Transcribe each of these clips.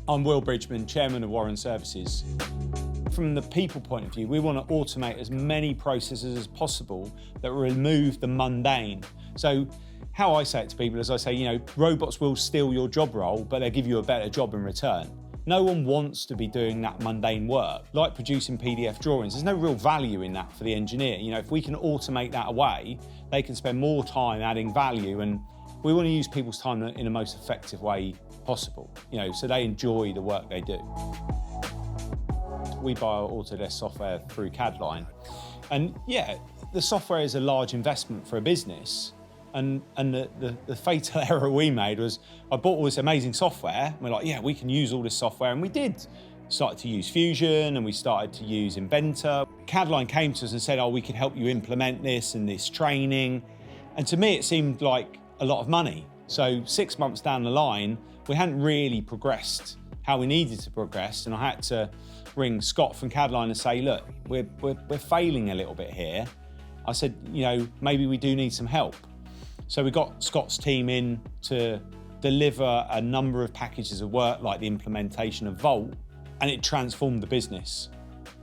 I'm Will Bridgman, Chairman of Warren Services. From the people point of view, we want to automate as many processes as possible that remove the mundane. So how I say it to people is I say, robots will steal your job role, but they'll give you a better job in return. No one wants to be doing that mundane work, like producing PDF drawings. There's no real value in that for the engineer. If we can automate that away, they can spend more time adding value, and we want to use people's time in the most effective way possible, so they enjoy the work they do. We buy our Autodesk software through Cadline, and the software is a large investment for a business. And the fatal error we made was I bought all this amazing software. And we're like, we can use all this software, and we did. Started to use Fusion, and we started to use Inventor. Cadline came to us and said, we can help you implement this and this training. And to me, it seemed like a lot of money. So 6 months down the line, we hadn't really progressed how we needed to progress, and I had to ring Scott from Cadline and say, look, we're failing a little bit here. I said, maybe we do need some help. So we got Scott's team in to deliver a number of packages of work, like the implementation of Vault, and it transformed the business.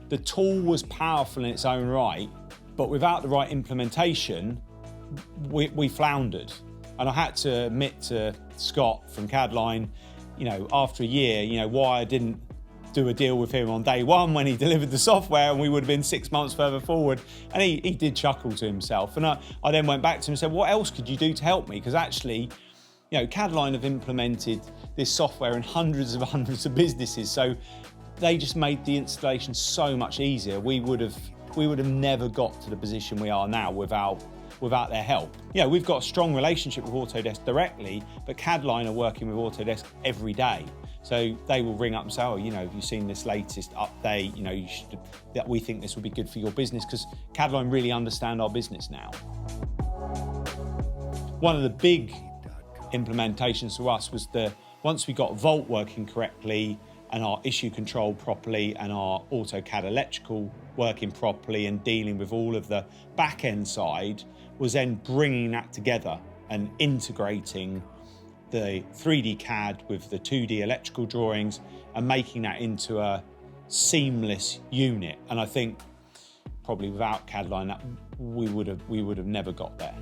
The tool was powerful in its own right, but without the right implementation, we floundered. And I had to admit to Scott from Cadline, after a year, why I didn't do a deal with him on day one when he delivered the software, and we would have been 6 months further forward. And he did chuckle to himself. And I then went back to him and said, what else could you do to help me? Because actually, Cadline have implemented this software in hundreds of businesses. So they just made the installation so much easier. We would have never got to the position we are now without their help. We've got a strong relationship with Autodesk directly, but Cadline are working with Autodesk every day. So they will ring up and say, have you seen this latest update? That we think this will be good for your business, because Cadline really understand our business now. One of the big implementations for us was once we got Vault working correctly and our issue control properly and our AutoCAD electrical working properly and dealing with all of the back-end side, was then bringing that together and integrating the 3D CAD with the 2D electrical drawings and making that into a seamless unit. And I think probably without Cadline, we would have never got there.